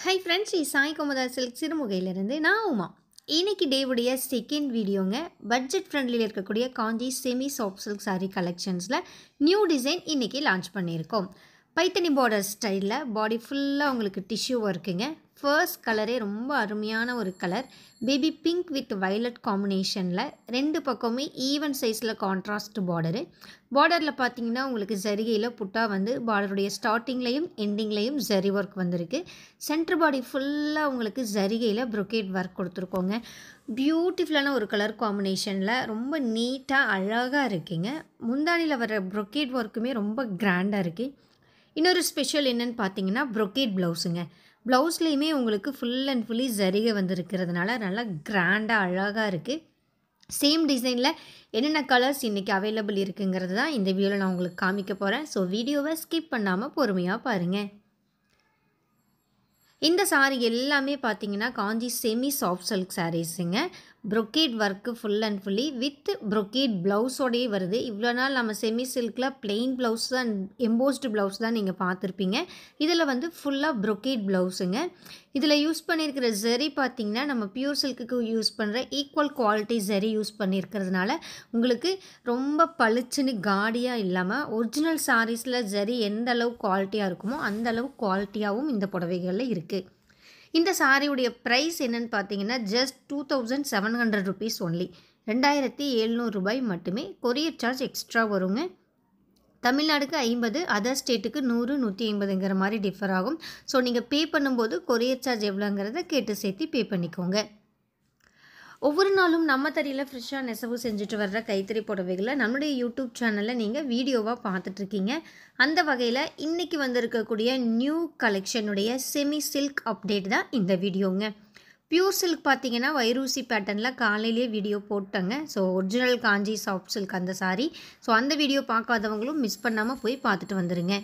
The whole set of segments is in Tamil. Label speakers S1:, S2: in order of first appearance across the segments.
S1: High friends, Sai Gomatha silk சிறுமுகையிலிருந்து நான் உமா. இன்னைக்கு டேவுடைய செகண்ட் வீடியோங்க. பட்ஜெட் ஃப்ரெண்ட்லியில் இருக்கக்கூடிய Kanchi semi soft silk sari கலெக்ஷன்ஸில் நியூ டிசைன் இன்றைக்கி லான்ச் பண்ணியிருக்கோம். பைத்தனி பார்டர் ஸ்டைலில் பாடி ஃபுல்லாக உங்களுக்கு டிஷ்யூ ஒர்க்குங்க. ஃபர்ஸ்ட் கலரே ரொம்ப அருமையான ஒரு colour, baby pink with violet காம்பினேஷனில் ரெண்டு பக்கமே ஈவன் சைஸில் கான்ட்ராஸ்ட் பார்டரில் பார்த்தீங்கன்னா உங்களுக்கு ஜரிகையில் புட்டா வந்து பார்டருடைய ஸ்டார்டிங்லேயும் எண்டிங்லேயும் ஜரி ஒர்க் வந்திருக்கு. சென்டர் பாடி ஃபுல்லாக உங்களுக்கு ஜரிகையில் ப்ரொக்கேட் ஒர்க் கொடுத்துருக்கோங்க. பியூட்டிஃபுல்லான ஒரு கலர் காம்பினேஷனில் ரொம்ப நீட்டாக அழகாக இருக்குங்க. முந்தானியில் வர ப்ரொக்கேட் ஒர்க்குமே ரொம்ப கிராண்டாக இருக்குது. இன்னொரு ஸ்பெஷல் என்னென்னு பார்த்தீங்கன்னா ப்ரொக்கேட் ப்ளவுஸுங்க. ப்ளவுஸ்லேயுமே உங்களுக்கு ஃபுல் அண்ட் ஃபுல்லி ஜரிகை வந்திருக்கிறதுனால நல்லா கிராண்டாக அழகாக இருக்குது. சேம் டிசைனில் என்னென்ன கலர்ஸ் இன்றைக்கி அவைலபிள் இருக்குங்கிறது தான் இந்த வீடியோவில் நான் உங்களுக்கு காமிக்க போகிறேன். ஸோ வீடியோவை ஸ்கிப் பண்ணாமல் பொறுமையாக பாருங்கள். இந்த சாரீ எல்லாமே பார்த்தீங்கன்னா காஞ்சி செமி சாஃப்ட் சில்க் சாரீஸுங்க. Brocade work full and fully with brocade ப்ளவுஸோடையே வருது. இவ்வளோ நாள் நம்ம செமி சில்கில் பிளெயின் ப்ளவுஸ் தான், எம்போஸ்டு ப்ளவுஸ் தான் நீங்கள் பார்த்துருப்பீங்க. இதில் வந்து ஃபுல்லாக ப்ரொக்கேட் ப்ளவுஸுங்க. இதில் யூஸ் பண்ணியிருக்கிற ஜரி பார்த்திங்கன்னா நம்ம பியூர் சில்க்குக்கு யூஸ் பண்ணுற ஈக்குவல் குவாலிட்டி ஜரி யூஸ் பண்ணியிருக்கிறதுனால உங்களுக்கு ரொம்ப பளிச்சுன்னு காடியாக இல்லாமல் ஒரிஜினல் சாரீஸில் ஜரி எந்த அளவு குவாலிட்டியாக இருக்குமோ அந்த அளவு குவாலிட்டியாகவும் இந்த புடவைகளில் இருக்குது. இந்த சாரியுடைய ப்ரைஸ் என்னென்னு பார்த்தீங்கன்னா ஜஸ்ட் 2700 ருபீஸ் ஒன்லி, 2700 ரூபாய் மட்டுமே. கொரியர் சார்ஜ் எக்ஸ்ட்ரா வருங்க. தமிழ்நாடுக்கு 50, அதர் ஸ்டேட்டுக்கு 100, 150ங்கிற மாதிரி டிஃபர் ஆகும். ஸோ நீங்கள் பே பண்ணும்போது கொரியர் சார்ஜ் எவ்வளோங்கிறத கேட்டு சேர்த்து பே பண்ணிக்கோங்க. ஒவ்வொரு நாளும் நம்ம தறியில் ஃப்ரெஷ்ஷாக நெசவு செஞ்சுட்டு வர்ற கைத்தறி புடவைகளை நம்மளுடைய யூடியூப் சேனலில் நீங்கள் வீடியோவாக பார்த்துட்ருக்கீங்க. அந்த வகையில் இன்றைக்கி வந்திருக்கக்கூடிய நியூ கலெக்ஷனுடைய செமி சில்க் அப்டேட் தான் இந்த வீடியோங்க. பியூர் சில்க் பார்த்தீங்கன்னா வைரூசி பேட்டர்னில் காலையிலேயே வீடியோ போட்டாங்க. ஸோ ஒரிஜினல் காஞ்சி சாஃப்ட் சில்க் அந்த சாரீ. ஸோ அந்த வீடியோ பார்க்காதவங்களும் மிஸ் பண்ணாமல் போய் பார்த்துட்டு வந்துடுங்க.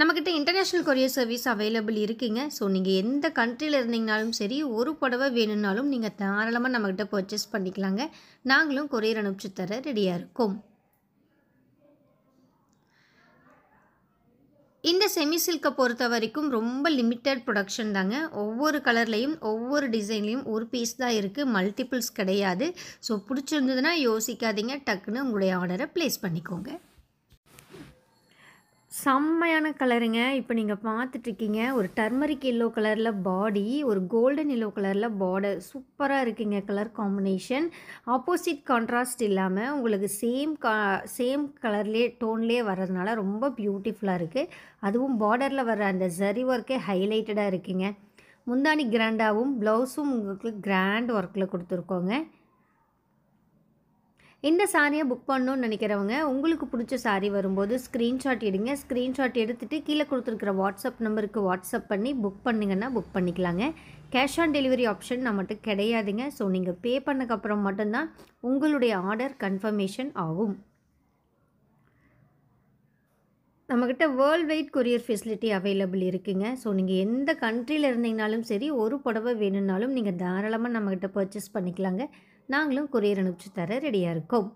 S1: நம்மக்கிட்ட இன்டர்நேஷ்னல் கொரியர் சர்வீஸ் அவைலபிள் இருக்குங்க. ஸோ நீங்கள் எந்த கண்ட்ரியில் இருந்தீங்கனாலும் சரி, ஒரு புடவை வேணும்னாலும் நீங்கள் தாராளமாக நம்மக்கிட்ட பர்ச்சேஸ் பண்ணிக்கலாங்க. நாங்களும் கொரியர் அனுப்பிச்சு தர ரெடியாக இருக்கோம். இந்த செமி சில்கை பொறுத்த வரைக்கும் ரொம்ப லிமிட்டட் ப்ரொடக்ஷன் தாங்க. ஒவ்வொரு கலர்லேயும் ஒவ்வொரு டிசைன்லேயும் ஒரு பீஸ் தான் இருக்குது, மல்டிபிள்ஸ் கிடையாது. ஸோ பிடிச்சிருந்ததுன்னா யோசிக்காதீங்க, டக்குன்னு உங்களுடைய ஆர்டரை ப்ளேஸ் பண்ணிக்கோங்க. செம்மையான கலருங்க. இப்போ நீங்கள் பார்த்துட்ருக்கீங்க ஒரு டர்மரிக் எல்லோ கலரில் பாடி, ஒரு கோல்டன் எல்லோ கலரில் பார்டர். சூப்பராக இருக்குங்க கலர் காம்பினேஷன். ஆப்போசிட் கான்ட்ராஸ்ட் இல்லாமல் உங்களுக்கு சேம் கலர்லேயே டோன்லேயே வர்றதுனால ரொம்ப பியூட்டிஃபுல்லாக இருக்குது. அதுவும் பார்டரில் வர்ற அந்த ஜரி ஒர்க்கே ஹைலைட்டடாக இருக்குங்க. முந்தானி கிராண்டாகவும் ப்ளவுஸும் உங்களுக்கு கிராண்ட் ஒர்க்கில் கொடுத்துருக்கோங்க. இந்த சாரியை புக் பண்ணணும்னு நினைக்கிறவங்க உங்களுக்கு பிடிச்ச சாரீ வரும்போது ஸ்க்ரீன்ஷாட் எடுங்க. ஸ்க்ரீன்ஷாட் எடுத்துகிட்டு கீழே கொடுத்துருக்குற வாட்ஸ்அப் நம்பருக்கு வாட்ஸ்அப் பண்ணி புக் பண்ணிங்கன்னா புக் பண்ணிக்கலாங்க. கேஷ் ஆன் டெலிவரி ஆப்ஷன் நம்மகிட்ட கிடையாதுங்க. ஸோ நீங்கள் பே பண்ணக்கப்புறம் மட்டும்தான் உங்களுடைய ஆர்டர் கன்ஃபர்மேஷன் ஆகும். நம்மக்கிட்ட world wide courier facility available இருக்குங்க. ஸோ நீங்கள் எந்த கண்ட்ரியில் இருந்தீங்கனாலும் சரி, ஒரு புடவை வேணும்னாலும் நீங்கள் தாராளமாக நம்மக்கிட்ட பர்ச்சேஸ் பண்ணிக்கலாங்க. நாங்களும் கொரியர் அனுப்பிச்சு தர ரெடியாக இருக்கோம்.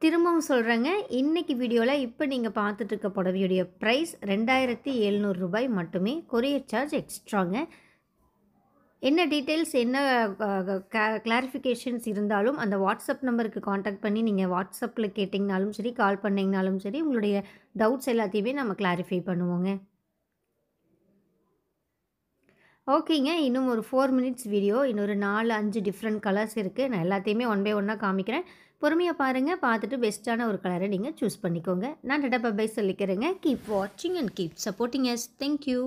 S1: திரும்பவும் சொல்கிறேங்க, இன்றைக்கி வீடியோவில் இப்போ நீங்கள் பார்த்துட்ருக்க புடவையுடைய ப்ரைஸ் 2700 ரூபாய் மட்டுமே. கொரியர் சார்ஜ் எக்ஸ்ட்ராங்க. என்ன டீட்டெயில்ஸ், என்ன கிளாரிஃபிகேஷன்ஸ் இருந்தாலும் அந்த வாட்ஸ்அப் நம்பருக்கு காண்டாக்ட் பண்ணி நீங்கள் வாட்ஸ்அப்பில் கேட்டிங்கனாலும் சரி, கால் பண்ணிங்கனாலும் சரி, உங்களுடைய டவுட்ஸ் எல்லாத்தையுமே நம்ம கிளாரிஃபை பண்ணுவோங்க. ஓகேங்க, இன்னும் ஒரு 4 மினிட்ஸ் வீடியோ. இன்னொரு 4-5 டிஃப்ரெண்ட் கலர்ஸ் இருக்குது. நான் எல்லாத்தையுமே ஒன் பை ஒன்னாக காமிக்கிறேன். பொறுமையாக பாருங்கள். பார்த்துட்டு பெஸ்ட்டான ஒரு கலரை நீங்கள் சூஸ் பண்ணிக்கோங்க. நான் டாடா பை பை சொல்லிக்கிறேங்க. கீப் வாட்சிங் and keep supporting us. Thank you.